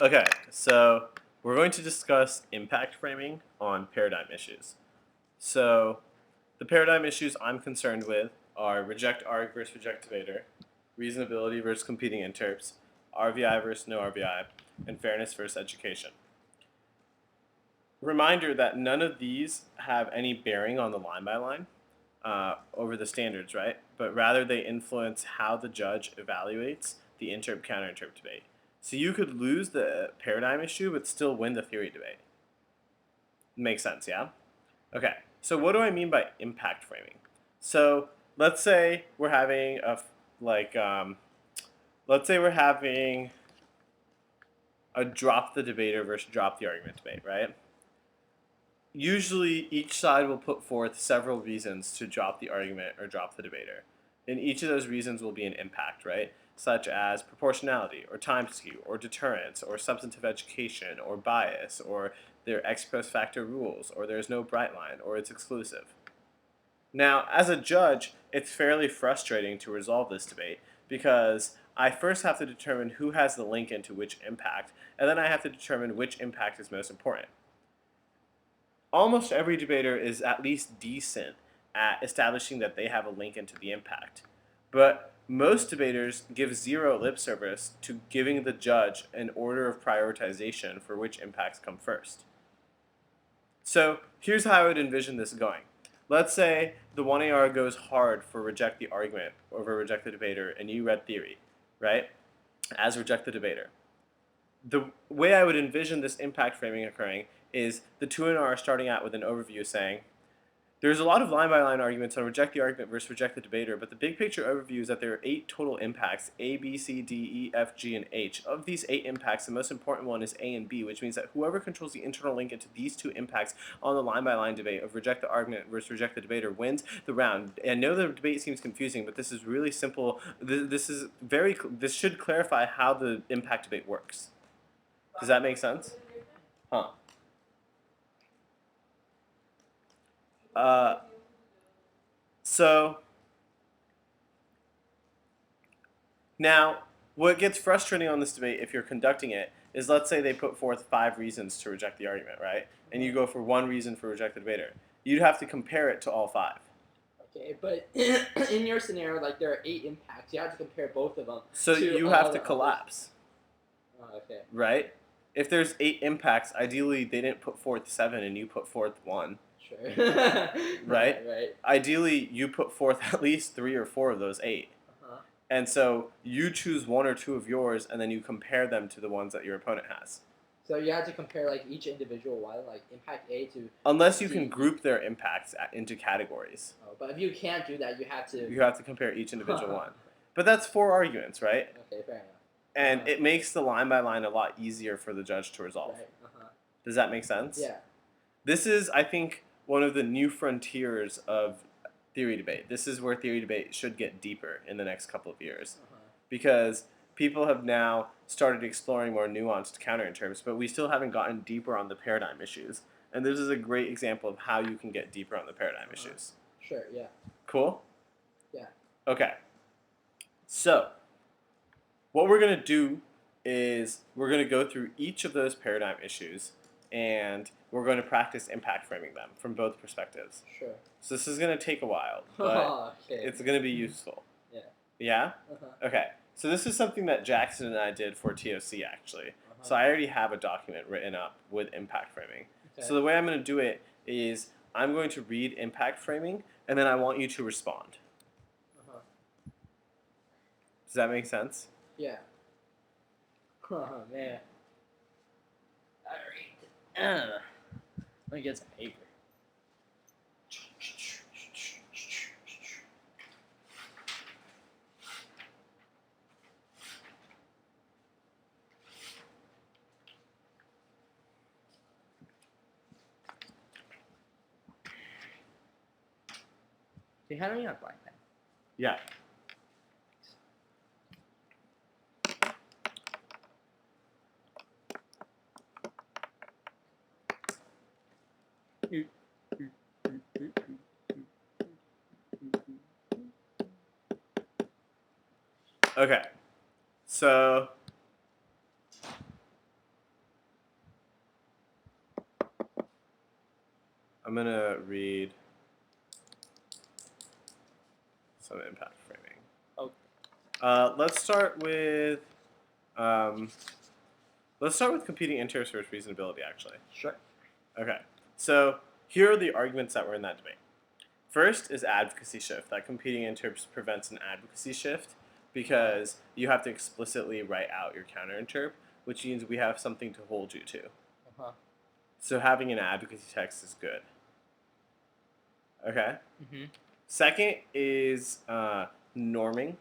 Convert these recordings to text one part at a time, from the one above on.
Okay, so we're going to discuss impact framing on paradigm issues. So the paradigm issues I'm concerned with are reject arg versus reject debater, reasonability versus competing interps, RVI versus no RVI, and fairness versus education. Reminder that none of these have any bearing on the line by line over the standards, right? But rather they influence how the judge evaluates the interp counter interp debate. So you could lose the paradigm issue but still win the theory debate. Makes sense, yeah? Okay, so what do I mean by impact framing? So let's say we're having like let's say we're having a drop the debater versus drop the argument debate, right? Usually each side will put forth several reasons to drop the argument or drop the debater. And each of those reasons will be an impact, right? Such as proportionality, or time skew, or deterrence, or substantive education, or bias, or their ex post facto rules, or there's no bright line, or it's exclusive. Now, as a judge, it's fairly frustrating to resolve this debate because I first have to determine who has the link into which impact, and then I have to determine which impact is most important. Almost every debater is at least decent at establishing that they have a link into the impact. But most debaters give zero lip service to giving the judge an order of prioritization for which impacts come first. So here's how I would envision this going. Let's say the 1AR goes hard for reject the argument over reject the debater, and you read theory, right? As reject the debater. The way I would envision this impact framing occurring is the 2NR are starting out with an overview saying, there's a lot of line-by-line arguments on reject the argument versus reject the debater, but the big picture overview is that there are 8 total impacts, A, B, C, D, E, F, G, and H. Of these 8 impacts, the most important one is A and B, which means that whoever controls the internal link into these 2 impacts on the line-by-line debate of reject the argument versus reject the debater wins the round. And I know the debate seems confusing, but this is really simple. This should clarify how the impact debate works. Does that make sense? Huh. Uh, so now, what gets frustrating on this debate, if you're conducting it, is let's say they put forth 5 reasons to reject the argument, right? And you go for 1 reason for reject the debater. You'd have to compare it to all 5. Okay, but in your scenario, like there are 8 impacts. You have to compare both of them. So you have to collapse. Oh, okay. Right? If there's 8 impacts, ideally they didn't put forth 7 and you put forth 1. Sure. Right? Right. Ideally, you put forth at least 3 or 4 of those 8. And so you choose 1 or 2 of yours, and then you compare them to the ones that your opponent has. So you have to compare like each individual one, like impact A to. Unless you can group their impacts into categories. Oh, but if you can't do that, you have to. You have to compare each individual one. But that's 4 arguments, right? Okay, fair enough. And it makes the line by line a lot easier for the judge to resolve. Right. Does that make sense? Yeah. This is, I think, one of the new frontiers of theory debate. This is where theory debate should get deeper in the next couple of years. Because people have now started exploring more nuanced counterinterps, but we still haven't gotten deeper on the paradigm issues. And this is a great example of how you can get deeper on the paradigm issues. Sure, yeah. Cool? Yeah. Okay. So, what we're going to do is we're going to go through each of those paradigm issues, and we're going to practice impact framing them from both perspectives. Sure. So this is going to take a while, but it's going to be useful. Yeah. Yeah? Okay. So this is something that Jackson and I did for TOC, actually. So I already have a document written up with impact framing. Okay. So the way I'm going to do it is I'm going to read impact framing, and then I want you to respond. Does that make sense? Yeah. Oh, man. Alright. Let me get some paper. Do you have any on black pen? Yeah. Okay. So I'm gonna read some impact framing. Okay. Let's start with competing interest versus reasonability. Actually, Sure. okay. So here are the arguments that were in that debate. First is advocacy shift. That competing interps prevents an advocacy shift because you have to explicitly write out your counter interp, which means we have something to hold you to. Uh-huh. So having an advocacy text is good. Okay. Mm-hmm. Second is norming.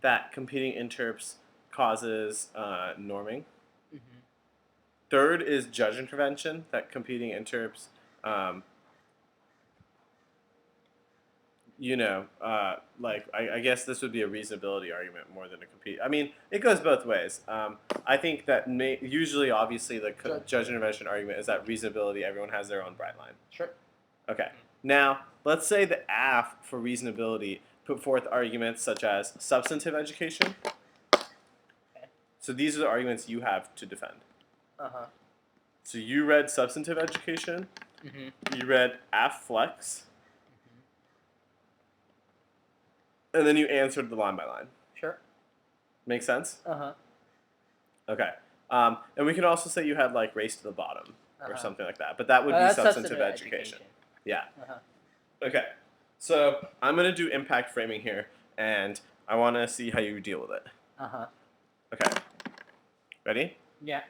That competing interps causes norming. Mm-hmm. Third is judge intervention. That competing interps, I guess this would be a reasonability argument more than a compete. I mean, it goes both ways. I think that usually, obviously, the judge intervention argument is that reasonability, everyone has their own bright line. Sure. Okay. Now, let's say the AF for reasonability put forth arguments such as substantive education. Okay. So these are the arguments you have to defend. Uh-huh. So you read substantive education. Mm-hmm. You read AF flex. And then you answered the line by line. Sure. Make sense? Uh-huh. Okay. And we can also say you had like race to the bottom or something like that. But that would be That's substantive education. Yeah. Uh-huh. Okay. So I'm going to do impact framing here, and I want to see how you deal with it. Uh-huh. Okay. Ready? Yeah.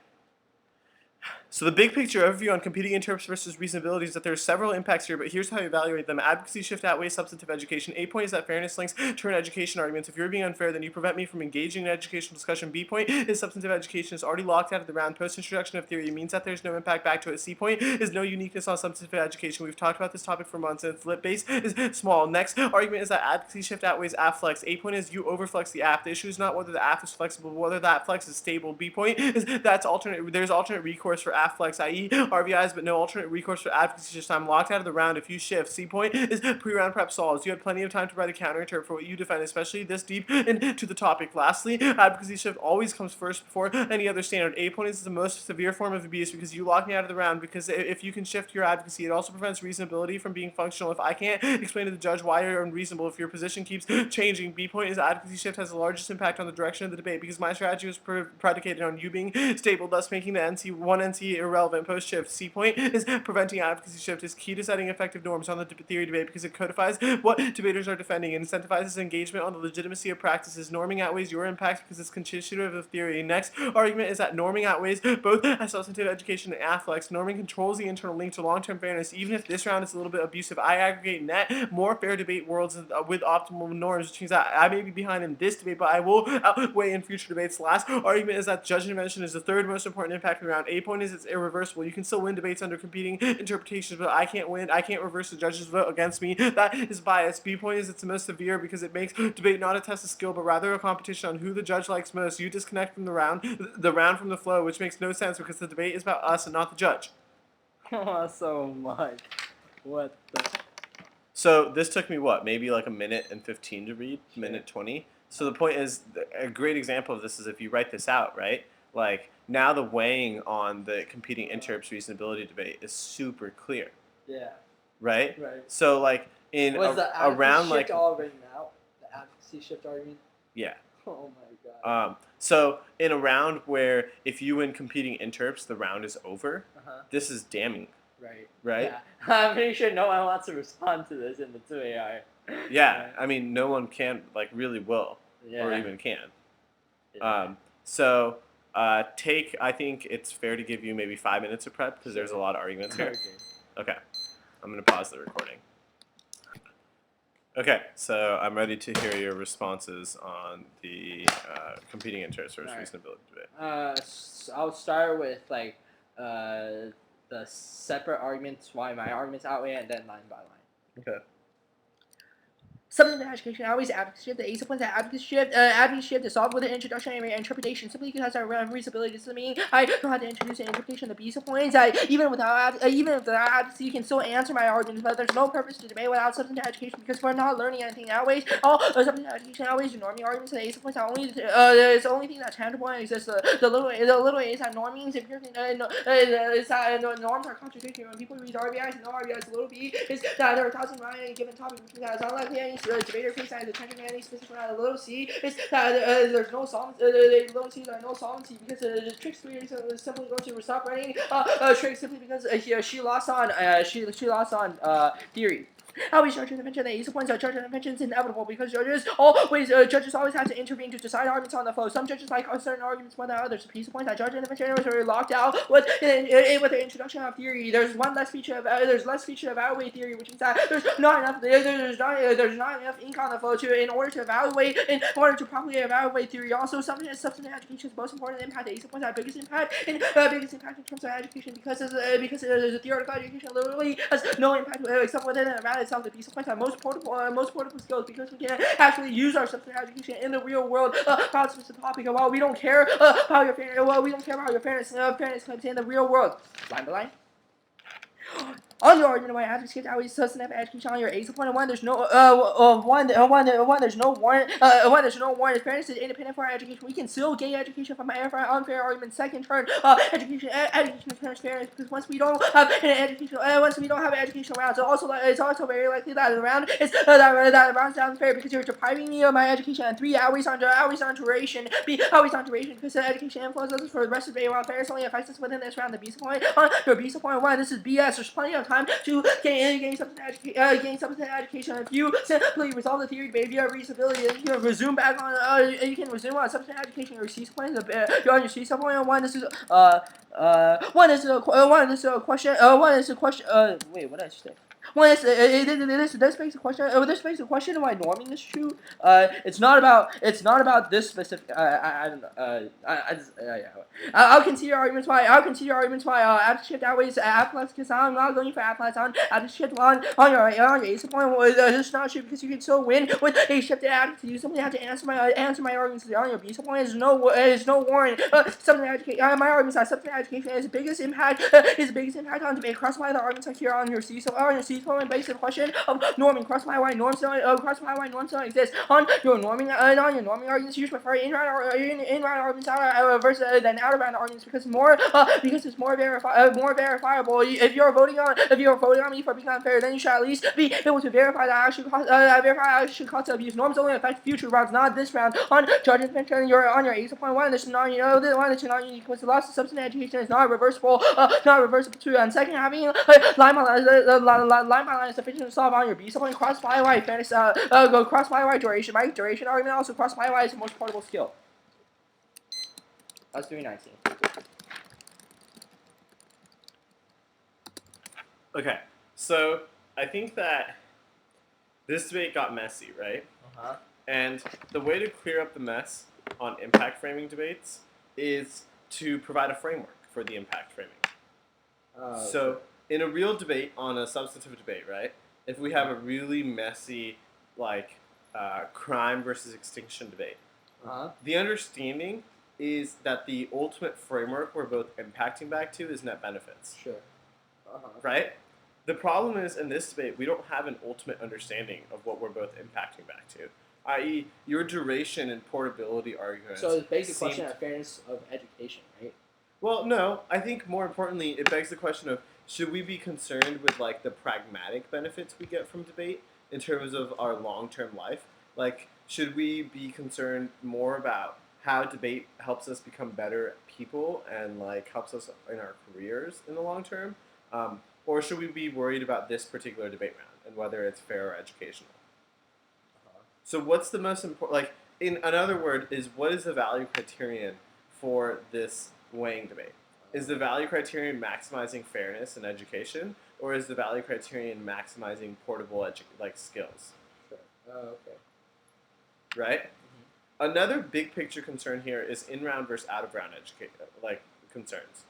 So the big picture overview on competing interps versus reasonability is that there are several impacts here, but here's how you evaluate them. Advocacy shift outweighs substantive education. A point is that fairness links turn education arguments. If you're being unfair, then you prevent me from engaging in educational discussion. B point is substantive education is already locked out of the round. Post-introduction of theory means that there's no impact back to it. C point is no uniqueness on substantive education. We've talked about this topic for months, and its lit base is small. Next argument is that advocacy shift outweighs app flex. A point is you overflex the app. The issue is not whether the app is flexible, but whether that flex is stable. B point is there's alternate recourse for app flex, i.e. RVIs, but no alternate recourse for advocacy shift time. Locked out of the round if you shift. C point is pre-round prep solves. You had plenty of time to write a counter interp for what you defend, especially this deep into the topic. Lastly, advocacy shift always comes first before any other standard. A point is the most severe form of abuse because you lock me out of the round, because if you can shift your advocacy, it also prevents reasonability from being functional. If I can't explain to the judge why you're unreasonable, if your position keeps changing. B point is advocacy shift has the largest impact on the direction of the debate because my strategy was predicated on you being stable, thus making the one NC irrelevant post-shift. C point is preventing advocacy shift is key to setting effective norms on the theory debate because it codifies what debaters are defending and incentivizes engagement on the legitimacy of practices. Norming outweighs your impact because it's constitutive of theory. Next argument is that norming outweighs both substantive education and afflex. Norming controls the internal link to long-term fairness. Even if this round is a little bit abusive, I aggregate net more fair debate worlds with optimal norms, which means that I may be behind in this debate, but I will outweigh in future debates. Last argument is that judge intervention is the third most important impact in the round. A point is it's irreversible. You can still win debates under competing interpretations, but I can't win. I can't reverse the judge's vote against me. That is bias. B point is it's the most severe because it makes debate not a test of skill, but rather a competition on who the judge likes most. You disconnect from the round from the flow, which makes no sense because the debate is about us and not the judge. So much. What the? So this took me maybe like a minute and 15 to read, minute 20. So the point is, a great example of this is if you write this out, right? Like now the weighing on the competing interps reasonability debate is super clear. Yeah. Right? Right. So like in the around shift like all written out? The advocacy shift argument? Yeah. Oh my god. So in a round where if you win competing interps, the round is over, this is damning. Right. Right? Yeah. I'm pretty sure no one wants to respond to this in the 2 AI. Yeah. I mean, no one can, really will. Yeah. Or even can. Yeah. I think it's fair to give you maybe 5 minutes of prep because there's a lot of arguments here. Okay. I'm going to pause the recording. Okay, so I'm ready to hear your responses on the competing interest versus reasonability debate. I'll start with the separate arguments, why my arguments outweigh, and then line by line. Okay. Substantive education always advocates shift. The ACE points that advocates shift is solved with an introduction and interpretation. Simply because our reasonability to me, I know how to introduce an interpretation of the BC points. Even without advocacy, you can still answer my arguments. But there's no purpose to debate without substantive education because we're not learning anything always. All substantive education always norming arguments. The ACE points are only it's the only thing that's tangible and exists. The little is that normings. If you're is that norms are contradictory. When people read RBIs, no RBIs. The little b is that there are thousands of any given topic, which means that it's unlikely any debater face that is attention to any specific round. The little c is that there's no solvency. The little c there are no solvency because the trick theory is simply going to stop writing trick simply because she lost on theory. Always judges mention that ACE points are judges mentions inevitable because judges always have to intervene to decide arguments on the flow. Some judges like certain arguments more than others. Piece of points that judges mention are locked out with the introduction of theory. There's less feature of evaluate theory, which is that there's not enough ink on the flow in order to properly evaluate theory. Also, substantive education is most important impact. The ACE points have biggest impact in terms of education because the theoretical education literally has no impact except within and around itself. The piece of points are most portable skills because we can actually use our substantive education in the real world about a specific topic. And while we don't care about your fairness claims in the real world. Line by line. On your argument, why advocates always substantive education on your ACE point one, there's no there's no warrant. If fairness is independent for our education, we can still gain education from unfair arguments. Second turn, education is fairness because once we don't have an educational round, it's also very likely that the round is that round's down fair because you're depriving me of my education and 3 hours on duration. Always on duration because the education influences for the rest of the day. While fairness only affects us within this round. The BC point on your BC point one, this is BS. There's plenty of time to gain substantive education. If you simply resolve the theory debate via reasonability, then you can resume on substantive education. Your C point you're on your C point one. This is a question. Wait, what did I say? This makes a question. This makes a question why norming is true. It's not about this specific. I don't know. I'll consider arguments why. Shift outweighs athletics because I'm not going for athletics. On shift on your ace point. It's not true because you can still win with a shifted attitude. You simply have to answer my arguments on your base point. Is no warrant. Something education. My arguments are something education is the biggest impact. On debate. Cross my the arguments are here on your C. So on your C point, based on the question of norming. Cross my norms don't exist. On your norming arguments, you should prefer in-round arguments versus than out-of-round arguments because it's more verifiable. If you're voting on me for being unfair, then you should at least be able to verify that I actually cause abuse. Norms only affect future rounds, not this round. On judges mentioned you're on your ACE point one, this is not unique because the loss of substantive education is not reversible too. And second, having line by line is sufficient to solve on your B point. Cross by y fairness go cross by y duration. My duration argument also cross by y is the most portable skill. That's 319. Okay, so I think that this debate got messy, right? And the way to clear up the mess on impact framing debates is to provide a framework for the impact framing. So in a real debate, on a substantive debate, right? If we have a really messy, like, crime versus extinction debate, the understanding is that the ultimate framework we're both impacting back to is net benefits. Sure. Right? The problem is, in this debate, we don't have an ultimate understanding of what we're both impacting back to, i.e., your duration and portability arguments. So it begs the question of fairness of education, right? Well, no. I think more importantly, it begs the question of, should we be concerned with, like, the pragmatic benefits we get from debate in terms of our long-term life? Like, should we be concerned more about how debate helps us become better people and, like, helps us in our careers in the long term? Or should we be worried about this particular debate round and whether it's fair or educational? So what's the most important, like, in another word, what is the value criterion for this weighing debate? Is the value criterion maximizing fairness and education, or is the value criterion maximizing portable skills? Sure. Okay. Right? Mm-hmm. Another big picture concern here is in-round versus out-of-round concerns.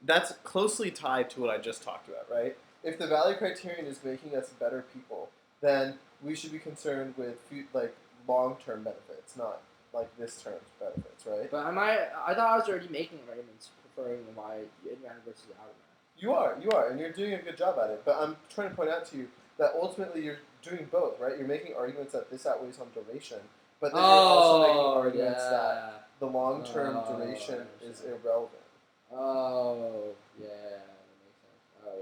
That's closely tied to what I just talked about, right? If the value criterion is making us better people, then we should be concerned with like long-term benefits, not like this term's benefits, right? But I thought I was already making arguments preferring why in-round versus out-round. You are, and you're doing a good job at it. But I'm trying to point out to you that ultimately you're doing both, right? You're making arguments that this outweighs on duration, but then you're also making arguments that the long-term duration is irrelevant. Oh, yeah, that makes sense. Oh,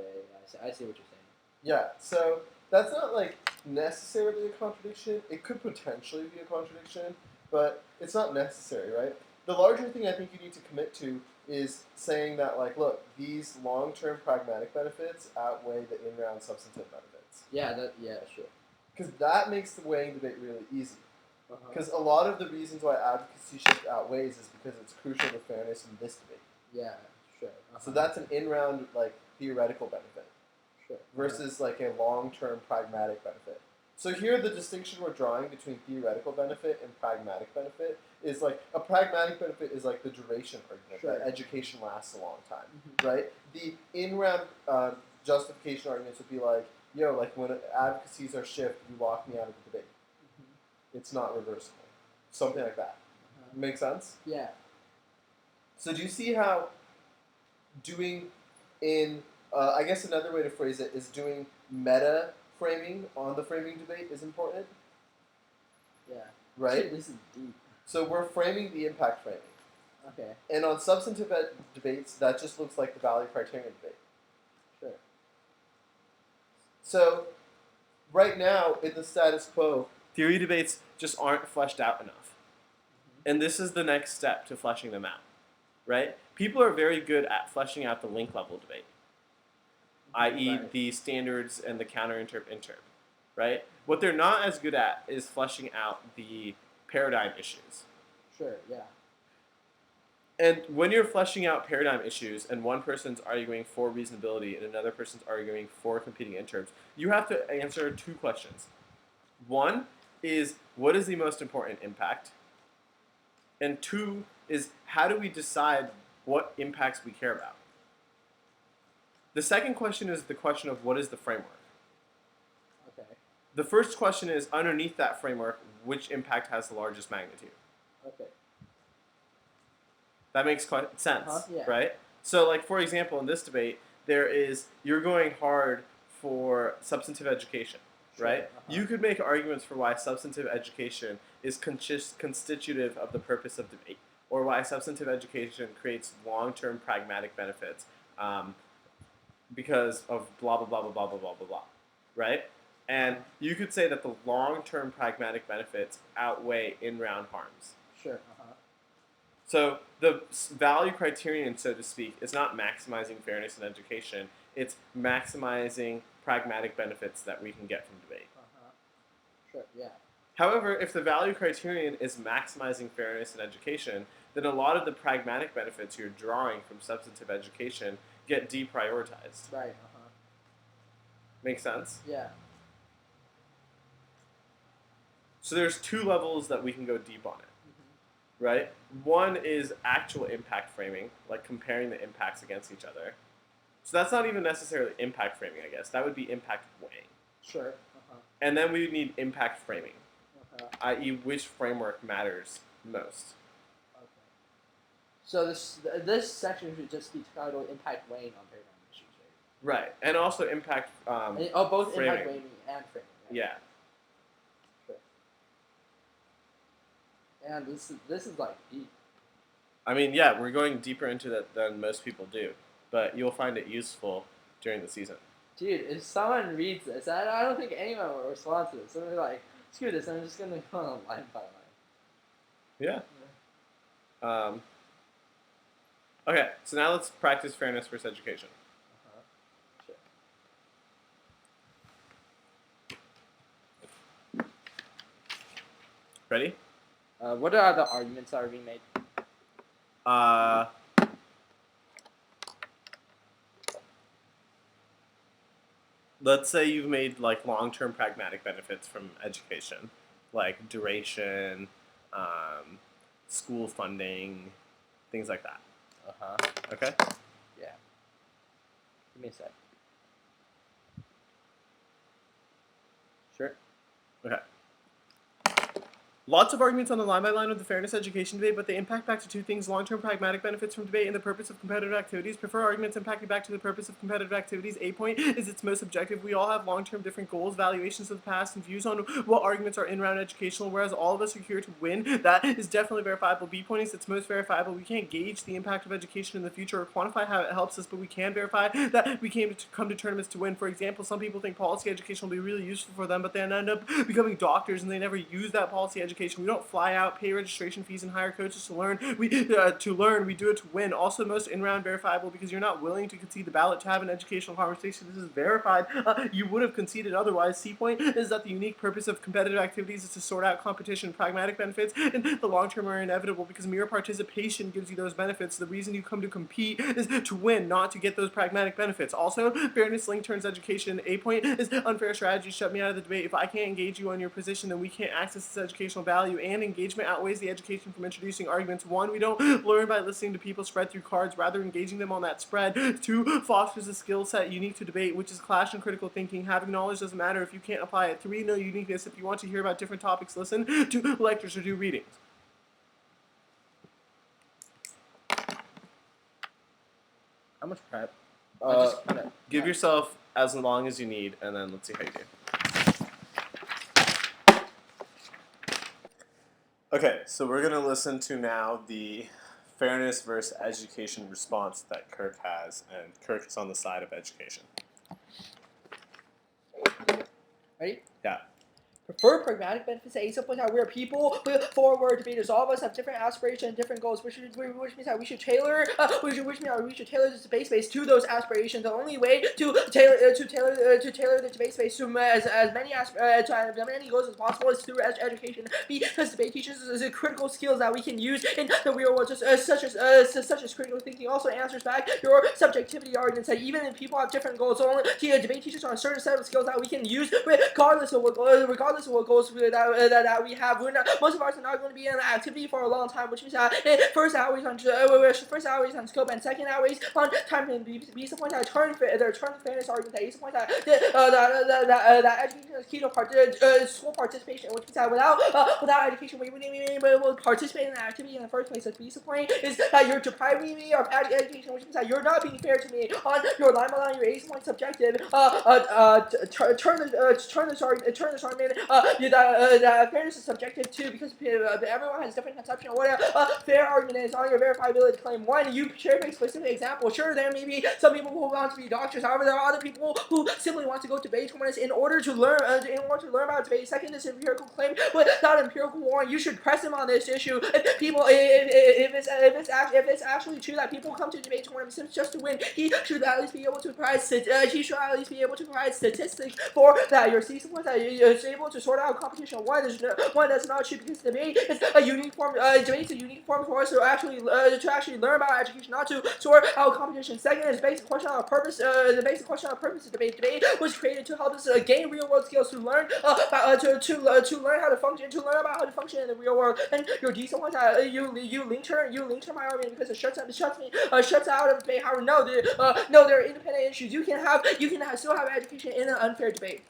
yeah, I see what you're saying. Yeah, so that's not like necessarily a contradiction. It could potentially be a contradiction, but it's not necessary, right? The larger thing I think you need to commit to is saying that, like, look, these long-term pragmatic benefits outweigh the in-round substantive benefits. Yeah, sure. Because that makes the weighing debate really easy. Uh-huh. Because a lot of the reasons why advocacy shift outweighs is because it's crucial to fairness in this debate. Yeah, sure. Uh-huh. So that's an in-round, like, theoretical benefit. Sure. Versus, like, a long-term pragmatic benefit. So here the distinction we're drawing between theoretical benefit and pragmatic benefit is like a pragmatic benefit is like the duration argument, Sure. that education lasts a long time, Mm-hmm. right? The in-round justification arguments would be like, yo, like when advocacies are shift, you walk me out of the debate. Mm-hmm. It's not reversible. Something like that. Make sense? Yeah. So do you see how doing in, I guess another way to phrase it is doing meta framing on the framing debate is important? Yeah. Right? Dude, this is deep. So we're framing the impact framing. Okay. And on substantive debates, that just looks like the value criterion debate. Sure. So right now, in the status quo, theory debates just aren't fleshed out enough. Mm-hmm. And this is the next step to fleshing them out. Right? People are very good at fleshing out the link level debate, i.e. Right. the standards and the counter-interp, right? What they're not as good at is fleshing out the paradigm issues. Sure, yeah. And when you're fleshing out paradigm issues and one person's arguing for reasonability and another person's arguing for competing interps, you have to answer two questions. One is, what is the most important impact? And two is, how do we decide what impacts we care about? The second question is the question of what is the framework? Okay. The first question is, underneath that framework, which impact has the largest magnitude? Okay. That makes sense, yeah. right? So, like, for example, in this debate, you're going hard for substantive education, Sure. right? You could make arguments for why substantive education is constitutive of the purpose of debate, or why substantive education creates long-term pragmatic benefits because of blah, blah, blah, blah, blah, blah, blah, blah, blah, right? And you could say that the long-term pragmatic benefits outweigh in-round harms. Sure. So the value criterion, so to speak, is not maximizing fairness in education. It's maximizing pragmatic benefits that we can get from debate. Sure, yeah. However, if the value criterion is maximizing fairness in education, then a lot of the pragmatic benefits you're drawing from substantive education get deprioritized. Right, Make sense? Yeah. So there's two levels that we can go deep on it. Right? One is actual impact framing, like comparing the impacts against each other. So that's not even necessarily impact framing, I guess. That would be impact weighing. Sure. And then we need impact framing, i.e. which framework matters most. Okay. So this section should just be titled impact weighing on paradigm issues, right? Right. And also impact both framing. Impact weighing and framing. Right? Yeah. And this is like deep. I mean, yeah, we're going deeper into that than most people do, but you'll find it useful during the season. Dude, if someone reads this, I don't think anyone will respond to this. Someone will be like, screw this, I'm just going to go on line by line. Yeah. Okay, so now let's practice fairness versus education. Sure. Ready? What are the arguments that are being made? Let's say you've made like long-term pragmatic benefits from education, like duration, school funding, things like that. Okay? Yeah. Give me a sec. Sure. Okay. Lots of arguments on the line by line of the fairness education debate, but they impact back to two things: long-term pragmatic benefits from debate and the purpose of competitive activities. Prefer arguments impacting back to the purpose of competitive activities. A point is its most objective. We all have long-term different goals, valuations of the past, and views on what arguments are in-round educational, whereas all of us are here to win. That is definitely verifiable. B point is its most verifiable. We can't gauge the impact of education in the future or quantify how it helps us, but we can verify that we came to come to tournaments to win. For example, some people think policy education will be really useful for them, but then end up becoming doctors and they never use that policy education. We don't fly out, pay registration fees, and hire coaches to learn. We do it to win. Also, most in-round verifiable because you're not willing to concede the ballot to have an educational conversation. This is verified. You would have conceded otherwise. C point is that the unique purpose of competitive activities is to sort out competition. Pragmatic benefits in the long term are inevitable because mere participation gives you those benefits. The reason you come to compete is to win, not to get those pragmatic benefits. Also, fairness link turns education. A point is unfair strategy. Shut me out of the debate. If I can't engage you on your position, then we can't access this educational value, and engagement outweighs the education from introducing arguments. One, we don't learn by listening to people spread through cards, rather engaging them on that spread. Two, fosters a skill set unique to debate, which is clash and critical thinking. Having knowledge doesn't matter if you can't apply it. Three, no uniqueness. If you want to hear about different topics, listen to lectures or do readings. How much prep? Give yourself as long as you need, and then let's see how you do. Okay, so we're going to listen to now the fairness versus education response that Kirk has, and Kirk is on the side of education. Ready? Yeah. Prefer pragmatic benefits at ASA point out where people forward debaters. All of us have different aspirations, different goals, which means that we should tailor this debate space to those aspirations. The only way to tailor the debate space to as many goals as possible is through education. Because debate teaches us critical skills that we can use in the real world, such as critical thinking. Also answers back your subjectivity arguments that even if people have different goals, only debate teaches on a certain set of skills that we can use regardless of what goals that we have. Most of us are not going to be in the activity for a long time, which means that first hour is on scope and second hour is on time frame. B points out turn fairness argument. A points out that education is key to school participation, which means that without education we wouldn't even be able to participate in the activity in the first place. The B point is that you're depriving me of education, which means that you're not being fair to me on your line by line. Your A point subjective. Turn this argument. That fairness is subjective too, because everyone has different conception of what a fair argument is. On your verifiability claim, one, you share a specific example. Sure, there may be some people who want to be doctors. However, there are other people who simply want to go to debate tournaments in order to learn about debate. Second, this empirical claim without empirical warrant. You should press him on this issue. If it's actually true that people come to debate tournaments just to win, he should at least be able to provide statistics for that. Your C points that you're able to sort out competition. One that's not true, because debate is a unique form. Debate is a unique form for us to actually learn about education, not to sort out competition. Second is basic question on purpose. The basic question on purpose of debate. Debate was created to help us gain real world skills, to learn to learn how to function, to learn about how to function in the real world. And your decent ones, you link to my argument because it shuts out of debate. However, no, there are independent issues. You can still have education in an unfair debate.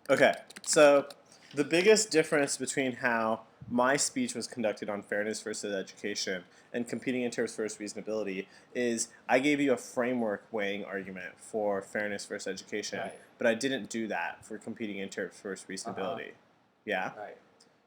Okay, so the biggest difference between how my speech was conducted on fairness versus education and competing interps versus reasonability is I gave you a framework weighing argument for fairness versus education, right, but I didn't do that for competing interps versus reasonability. Yeah? Right.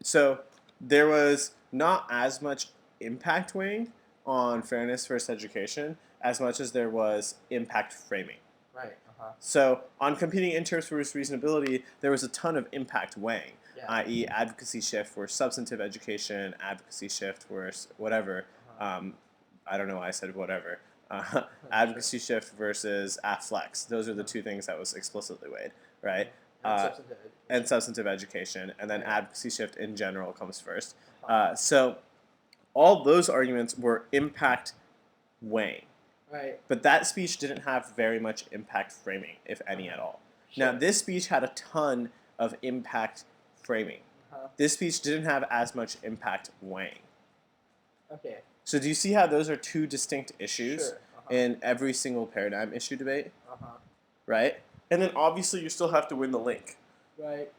So there was not as much impact weighing on fairness versus education as much as there was impact framing. Right. So on competing interps versus reasonability, there was a ton of impact weighing, i.e. advocacy shift versus substantive education, advocacy shift versus whatever. I don't know why I said whatever. Advocacy shift versus afflex. Those are the two things that was explicitly weighed, right? And substantive education. And then advocacy shift in general comes first. So all those arguments were impact weighing. Right. But that speech didn't have very much impact framing, if any at all. Sure. Now, this speech had a ton of impact framing. This speech didn't have as much impact weighing. Okay. So do you see how those are two distinct issues Sure. in every single paradigm issue debate? right? And then obviously you still have to win the link. Right.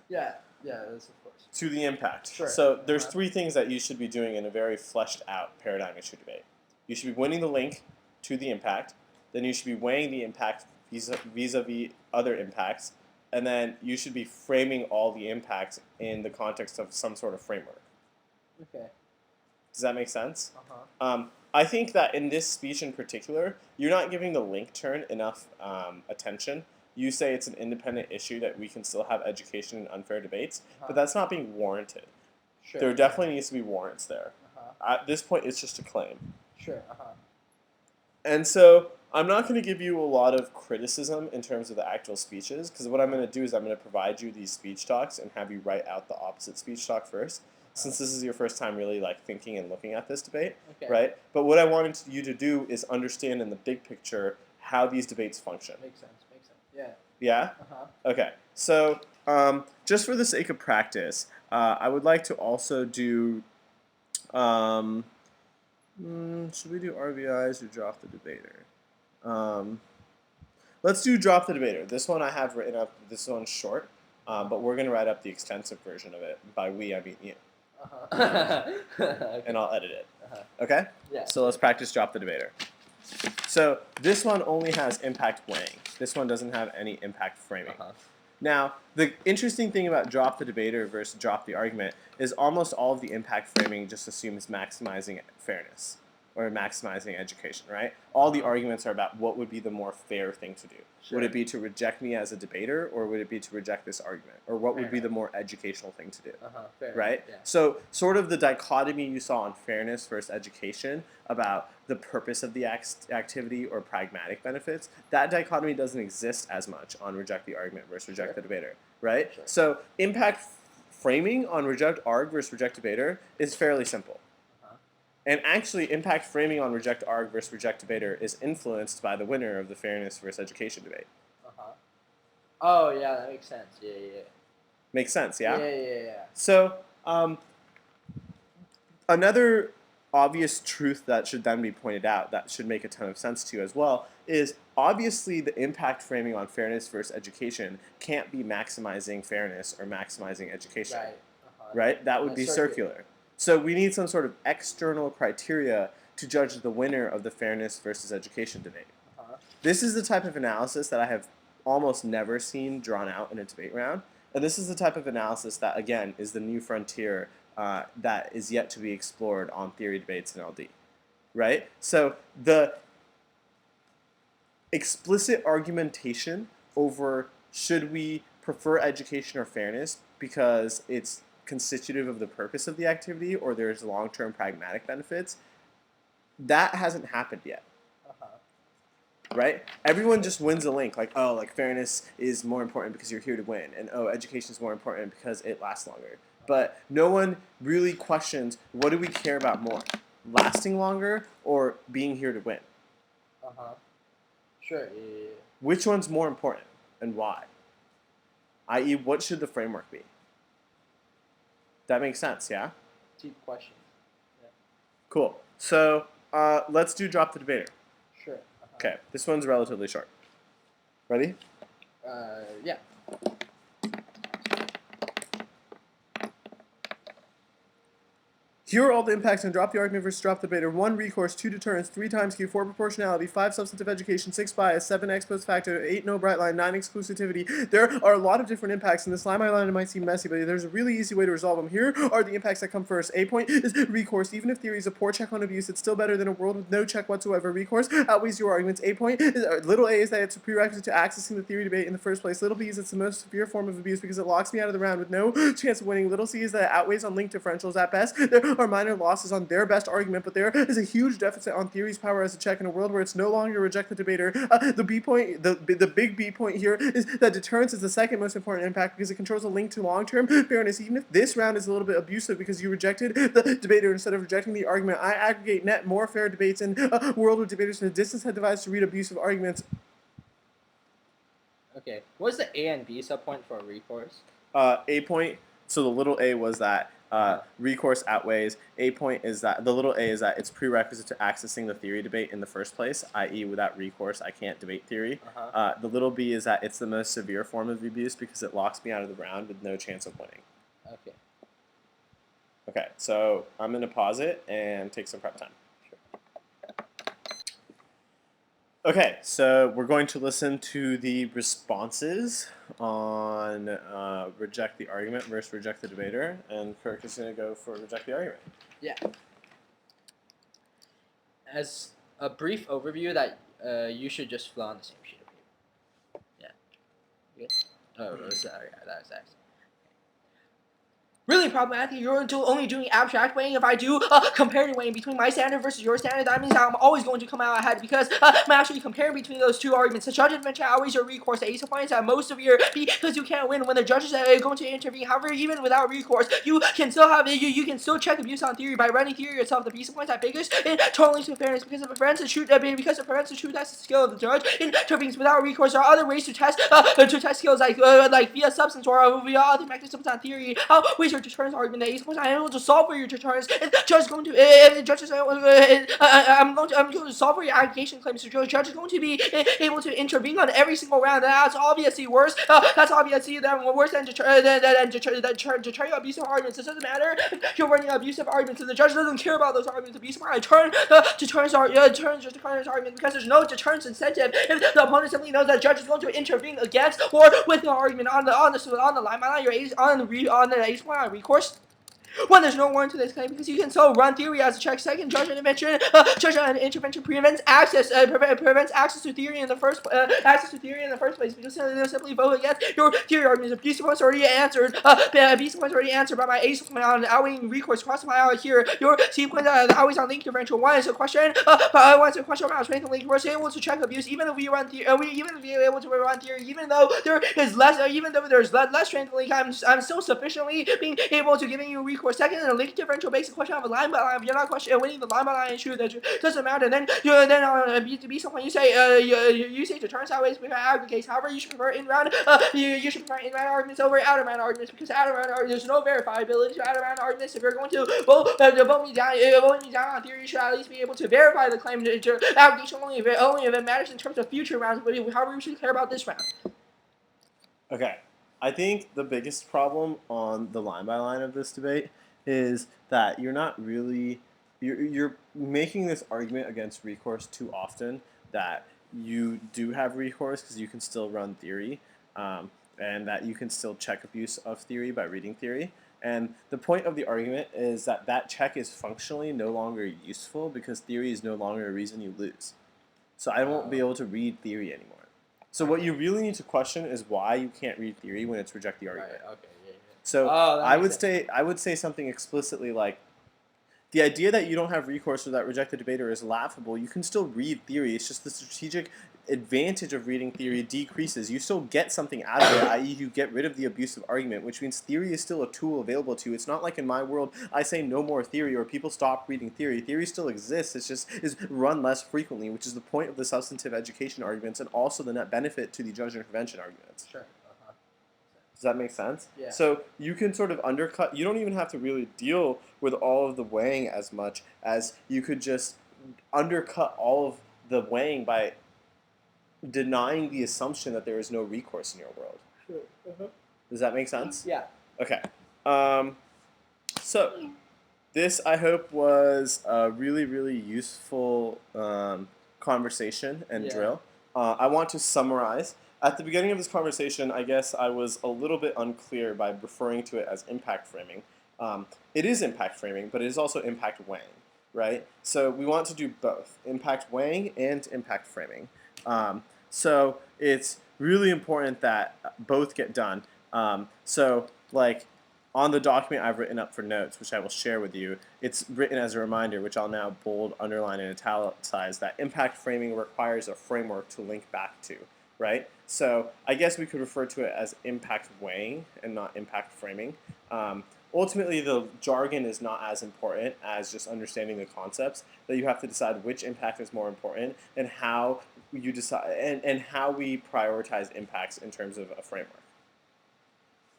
Yeah. Yeah. That's of course. To the impact. Sure. So there's three things that you should be doing in a very fleshed out paradigm issue debate. You should be winning the link to the impact. Then you should be weighing the impact vis-a-vis other impacts. And then you should be framing all the impacts in the context of some sort of framework. Okay. Does that make sense? Uh-huh. I think that in this speech in particular, you're not giving the link turn enough attention. You say it's an independent issue that we can still have education and unfair debates, but that's not being warranted. Sure. There definitely needs to be warrants there. Uh-huh. At this point, it's just a claim. Sure. Uh-huh. And so I'm not going to give you a lot of criticism in terms of the actual speeches, because what I'm going to do is I'm going to provide you these speech talks and have you write out the opposite speech talk first, since this is your first time really like thinking and looking at this debate, Okay. right? But what I wanted you to do is understand in the big picture how these debates function. Makes sense. Makes sense. Yeah. Yeah? Uh-huh. Okay. So just for the sake of practice, I would like to also do... should we do RVIs or drop the debater? Let's do drop the debater. This one I have written up. This one's short, but we're going to write up the extensive version of it. By we, I mean you. Uh-huh. Okay. And I'll edit it. Uh-huh. Okay? Yeah. So let's practice drop the debater. So this one only has impact weighing. This one doesn't have any impact framing. Uh-huh. Now, the interesting thing about drop the debater versus drop the argument is almost all of the impact framing just assumes maximizing fairness or maximizing education, right? All the arguments are about what would be the more fair thing to do. Sure. Would it be to reject me as a debater, or would it be to reject this argument? Or what would Fair be the enough. more educational thing to do? Fair Right? enough. Yeah. So sort of the dichotomy you saw on fairness versus education about the purpose of the activity or pragmatic benefits, that dichotomy doesn't exist as much on reject the argument versus reject the debater, right? Sure. So impact framing on reject arg versus reject debater is fairly simple. And actually, impact framing on reject arg versus reject debater is influenced by the winner of the fairness versus education debate. Uh-huh. Oh, yeah, that makes sense. Yeah, yeah. Makes sense, yeah? Yeah. So, another obvious truth that should then be pointed out, that should make a ton of sense to you as well, is obviously the impact framing on fairness versus education can't be maximizing fairness or maximizing education. Right. Right? That would be circular. So we need some sort of external criteria to judge the winner of the fairness versus education debate. This is the type of analysis that I have almost never seen drawn out in a debate round. And this is the type of analysis that, again, is the new frontier that is yet to be explored on theory debates in LD. Right? So the explicit argumentation over should we prefer education or fairness because it's constitutive of the purpose of the activity or there's long-term pragmatic benefits, that hasn't happened yet. Right? Everyone just wins a link, like, oh, like fairness is more important because you're here to win, and oh, education is more important because it lasts longer. But no one really questions, what do we care about more? Lasting longer or being here to win? Sure, yeah. Which one's more important and why? I.e., what should the framework be? That makes sense, yeah? Deep questions. Yeah. Cool. So let's do drop the debater. Sure. Okay, this one's relatively short. Ready? Yeah. Here are all the impacts on drop the argument versus drop the debater. 1, recourse. 2, deterrence. 3, time skew. 4, proportionality. 5, substantive education. 6, bias. 7, ex post facto. 8, no bright line. 9, exclusivity. There are a lot of different impacts, and this line by line might seem messy, but there's a really easy way to resolve them. Here are the impacts that come first. A point is recourse. Even if theory is a poor check on abuse, it's still better than a world with no check whatsoever. Recourse outweighs your arguments. A point is, little a is that it's a prerequisite to accessing the theory debate in the first place. Little b is it's the most severe form of abuse because it locks me out of the round with no chance of winning. Little c is that it outweighs on link differentials. At best, there are minor losses on their best argument, but there is a huge deficit on theory's power as a check in a world where it's no longer reject the debater. The B point, the big B point here is that deterrence is the second most important impact because it controls a link to long-term fairness. Even if this round is a little bit abusive because you rejected the debater instead of rejecting the argument, I aggregate net more fair debates in a world where debaters in a distance had devised to read abusive arguments. Okay. What's the A and B subpoint for recourse? A point, so the little a was that Recourse outweighs. A point is that the little a is that it's prerequisite to accessing the theory debate in the first place, i.e., without recourse, I can't debate theory. The little b is that it's the most severe form of abuse because it locks me out of the round with no chance of winning. Okay. Okay, so I'm going to pause it and take some prep time. Okay, so we're going to listen to the responses on reject the argument versus reject the debater, and Kirk is going to go for reject the argument. Yeah. As a brief overview, that you should just fill on the same sheet of paper. Yeah. Oh, sorry, that's actually. Really problematic. You're only doing abstract weighing. If I do comparative weighing between my standard versus your standard, that means I'm always going to come out ahead because I'm actually comparing between those two arguments. The judge intervention always your recourse. The ace of points at most severe because you can't win when the judges are going to intervene. However, even without recourse, you can still have you can still check abuse on theory by running theory yourself. The piece of points at biggest and totally to fairness because it prevents the truth. Because it prevents the truth. That's the skill of the judge. Intervenes without recourse. There are other ways to test skills like via substance or via other mechanisms on theory. Ways your deterrence argument. The ace of points I'm able to solve for your deterrence. And the judge is going to the judge is I'm going to solve for your aggregation claims. The judge is going to be able to intervene on every single round. That's obviously worse. That's obviously worse than deterring abusive arguments. It doesn't matter if you're running abusive arguments, and the judge doesn't care about those arguments. Abusive arguments deterrence argument because there's no deterrence incentive. If the opponent simply knows that the judge is going to intervene against or with the argument on the line, your ace on the ace point on recourse. When there's no warrant to this claim, because you can still run theory as a check. Second, judge intervention prevents access to theory in the first place. Because they'll simply vote against your theory arguments. Abusive points already answered. By my ace point on outweighing recourse. Cross my out here. Your C point always on link differential. One is a question. One is a question about strength and link. We're able to check abuse even if we run theory. Even if we're able to run theory, even though there is less, even though there's less strength and link, I'm still sufficiently being able to giving you recourse. Second, a link differential basic question of a line by line. If you're not winning the line by line issue, that doesn't matter. Then be someone you say you say deterrence outweighs aggregates. However, you should prefer in round you should prefer in round arguments over out of round arguments because out of round arguments there's no verifiability to out of round arguments. If you're going to vote me down on theory, you should at least be able to verify the claim. Aggregation only if it matters in terms of future rounds. But however, we should care about this round. Okay, I think the biggest problem on the line by line of this debate is that you're not really you're making this argument against recourse too often that you do have recourse because you can still run theory and that you can still check abuse of theory by reading theory. And the point of the argument is that that check is functionally no longer useful because theory is no longer a reason you lose. So I won't be able to read theory anymore. So what you really need to question is why you can't read theory when it's reject the argument. Right, okay, yeah. So I would say something explicitly like, the idea that you don't have recourse or that reject the debater is laughable. You can still read theory. It's just the strategic advantage of reading theory decreases. You still get something out of it, i.e. you get rid of the abusive argument, which means theory is still a tool available to you. It's not like in my world I say no more theory or people stop reading theory. Theory still exists. It's just is run less frequently, which is the point of the substantive education arguments and also the net benefit to the judge intervention arguments. Sure. Does that make sense? Yeah. So you can sort of undercut. You don't even have to really deal with all of the weighing as much as you could just undercut all of the weighing by denying the assumption that there is no recourse in your world. Sure. Does that make sense? Yeah. Okay. So this, I hope, was a really, really useful conversation and drill. I want to summarize. At the beginning of this conversation, I guess I was a little bit unclear by referring to it as impact framing. It is impact framing, but it is also impact weighing, right? So we want to do both, impact weighing and impact framing. So it's really important that both get done. So like on the document I've written up for notes, which I will share with you, it's written as a reminder, which I'll now bold, underline, and italicize, that impact framing requires a framework to link back to, right? So I guess we could refer to it as impact weighing and not impact framing. Ultimately, the jargon is not as important as just understanding the concepts, that you have to decide which impact is more important and how you decide and how we prioritize impacts in terms of a framework.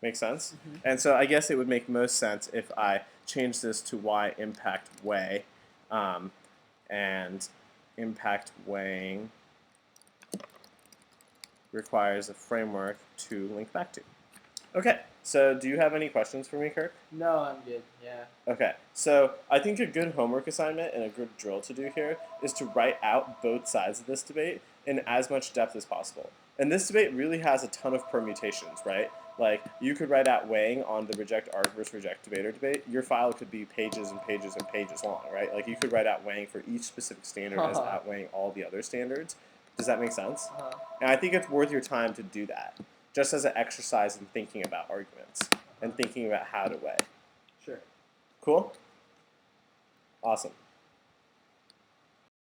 Make sense? And so I guess it would make most sense if I change this to why impact weigh, and impact weighing requires a framework to link back to. Okay, so do you have any questions for me, Kirk? No, I'm good. Yeah. Okay, so I think a good homework assignment and a good drill to do here is to write out both sides of this debate in as much depth as possible. And this debate really has a ton of permutations, right? Like, you could write out weighing on the reject arg versus reject debater debate. Your file could be pages and pages and pages long, right? Like, you could write out weighing for each specific standard as outweighing all the other standards. Does that make sense? And I think it's worth your time to do that, just as an exercise in thinking about arguments and thinking about how to weigh. Sure. Cool? Awesome.